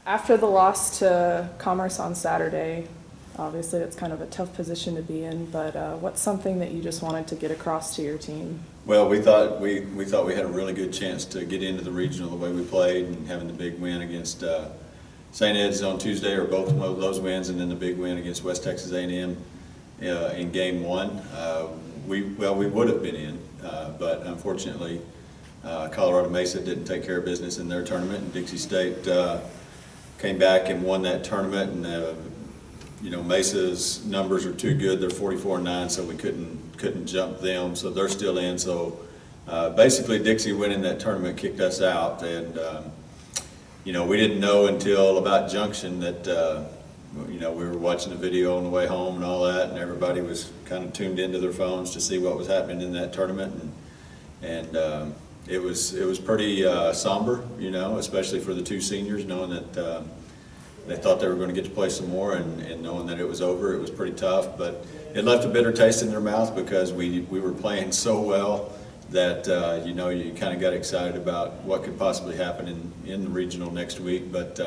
After the loss to Commerce on Saturday, obviously it's kind of a tough position to be in, but what's something that you just wanted to get across to your team? Well, we thought we had a really good chance to get into the regional the way we played, and having the big win against St. Ed's on Tuesday, or both of those wins, and then the big win against West Texas A&M in Game 1. We would have been in, but unfortunately Colorado Mesa didn't take care of business in their tournament, and Dixie State came back and won that tournament. And you know, Mesa's numbers are too good; they're 44-9, so we couldn't jump them. So they're still in. So basically, Dixie winning that tournament kicked us out, and you know, we didn't know until about Junction that you know, we were watching the video on the way home and all that, and everybody was kind of tuned into their phones to see what was happening in that tournament, and it was pretty somber, you know, especially for the two seniors, knowing that they thought they were going to get to play some more, and knowing that it was over. It was pretty tough, but it left a bitter taste in their mouth because we were playing so well that you know, you kind of got excited about what could possibly happen in the regional next week. But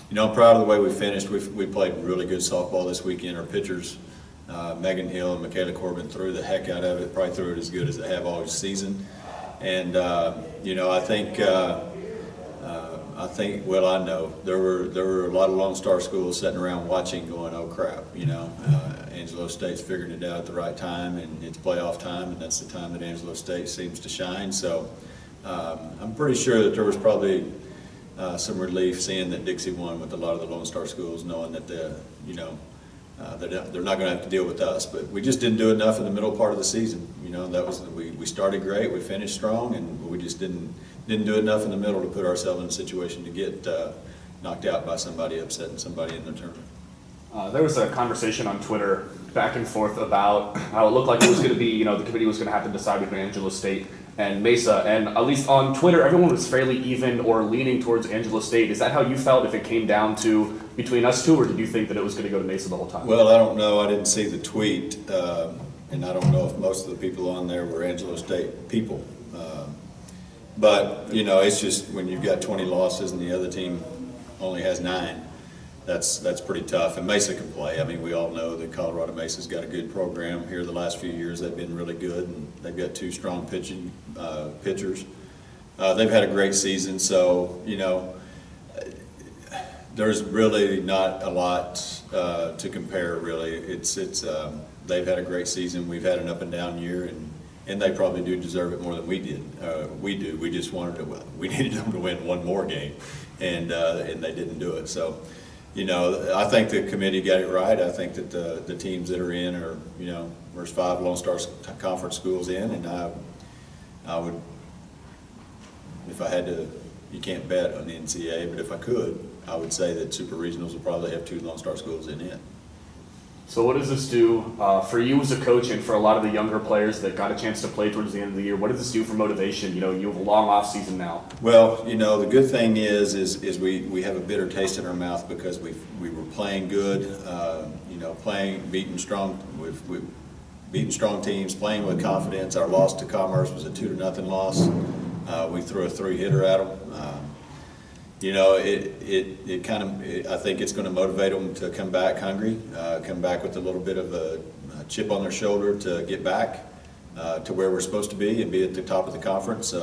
you know, I'm proud of the way we finished. We played really good softball this weekend. Our pitchers, Megan Hill and Michaela Corbin, threw the heck out of it. Probably threw it as good as they have all season. And you know, I think, well, I know there were a lot of Lone Star schools sitting around watching, going, "Oh crap!" You know, Angelo State's figuring it out at the right time, and it's playoff time, and that's the time that Angelo State seems to shine. So I'm pretty sure that there was probably some relief seeing that Dixie won with a lot of the Lone Star schools, knowing that you know, they're not going to have to deal with us. But we just didn't do enough in the middle part of the season. You know, that was we started great, we finished strong, and we just didn't do enough in the middle to put ourselves in a situation to get knocked out by somebody upsetting somebody in the tournament. There was a conversation on Twitter back and forth about how it looked like it was going to be, you know, the committee was going to have to decide between Angelo State and Mesa, and at least on Twitter, everyone was fairly even or leaning towards Angelo State. Is that how you felt if it came down to between us two, or did you think that it was going to go to Mesa the whole time? Well, I don't know. I didn't see the tweet, and I don't know if most of the people on there were Angelo State people. But, you know, it's just when you've got 20 losses and the other team only has 9, that's pretty tough. And Mesa can play. I mean, we all know that Colorado Mesa's got a good program here the last few years. They've been really good, and they've got 2 strong pitchers. They've had a great season, so, you know, there's really not a lot to compare, really. They've had a great season. We've had an up and down year, and they probably do deserve it more than we did. We do. We just we needed them to win one more game, and they didn't do it. So, you know, I think the committee got it right. I think that the teams that are in are, you know, there's 5 Lone Star Conference schools in, and I would, if I had to, you can't bet on the NCAA, but if I could, I would say that Super Regionals will probably have 2 Lone Star schools in it. So what does this do for you as a coach, and for a lot of the younger players that got a chance to play towards the end of the year? What does this do for motivation? You know, you have a long off season now. Well, you know, the good thing is we have a bitter taste in our mouth because we were playing good, you know, beating strong. We've beaten strong teams, playing with confidence. Our loss to Commerce was a 2-0 loss. We threw a 3-hitter at them. You know, it kind of, I think it's going to motivate them to come back hungry, come back with a little bit of a chip on their shoulder to get back to where we're supposed to be and be at the top of the conference.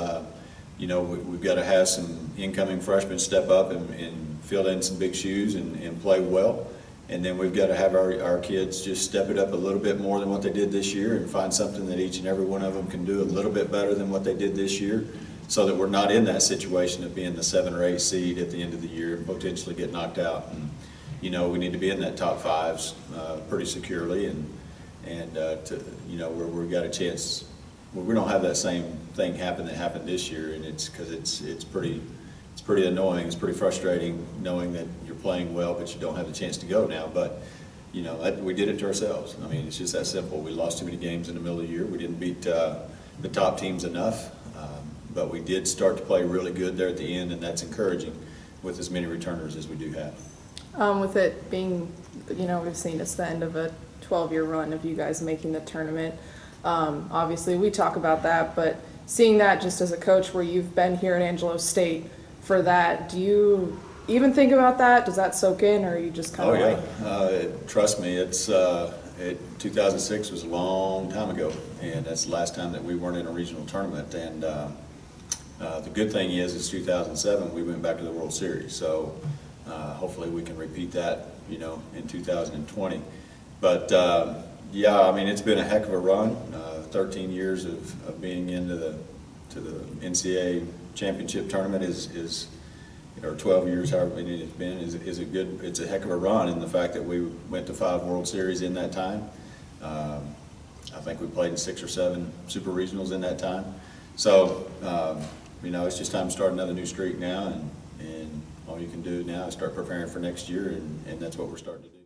You know, we've got to have some incoming freshmen step up and fill in some big shoes and play well. And then we've got to have our kids just step it up a little bit more than what they did this year and find something that each and every one of them can do a little bit better than what they did this year, so that we're not in that situation of being the 7 or 8 seed at the end of the year and potentially get knocked out. And, you know, we need to be in that top 5s pretty securely, and to, you know, where we've got a chance. Well, we don't have that same thing happen that happened this year, and it's because it's pretty annoying. It's pretty frustrating knowing that you're playing well, but you don't have the chance to go now. But, you know, we did it to ourselves. I mean, it's just that simple. We lost too many games in the middle of the year. We didn't beat the top teams enough. But we did start to play really good there at the end, and that's encouraging with as many returners as we do have. With it being, you know, we've seen it's the end of a 12-year run of you guys making the tournament. Obviously, we talk about that, but seeing that just as a coach where you've been here at Angelo State for that, do you even think about that? Does that soak in, or are you just kind Oh, of yeah. like? Trust me, 2006 was a long time ago, and that's the last time that we weren't in a regional tournament. And the good thing is 2007, we went back to the World Series. So hopefully we can repeat that, you know, in 2020. But yeah, I mean, it's been a heck of a run. 13 years of being into the NCAA championship tournament is or 12 years, however many it's been, is a good, it's a heck of a run. And the fact that we went to 5 World Series in that time, I think we played in 6 or 7 super regionals in that time. So, you know, it's just time to start another new streak now, and all you can do now is start preparing for next year, and that's what we're starting to do.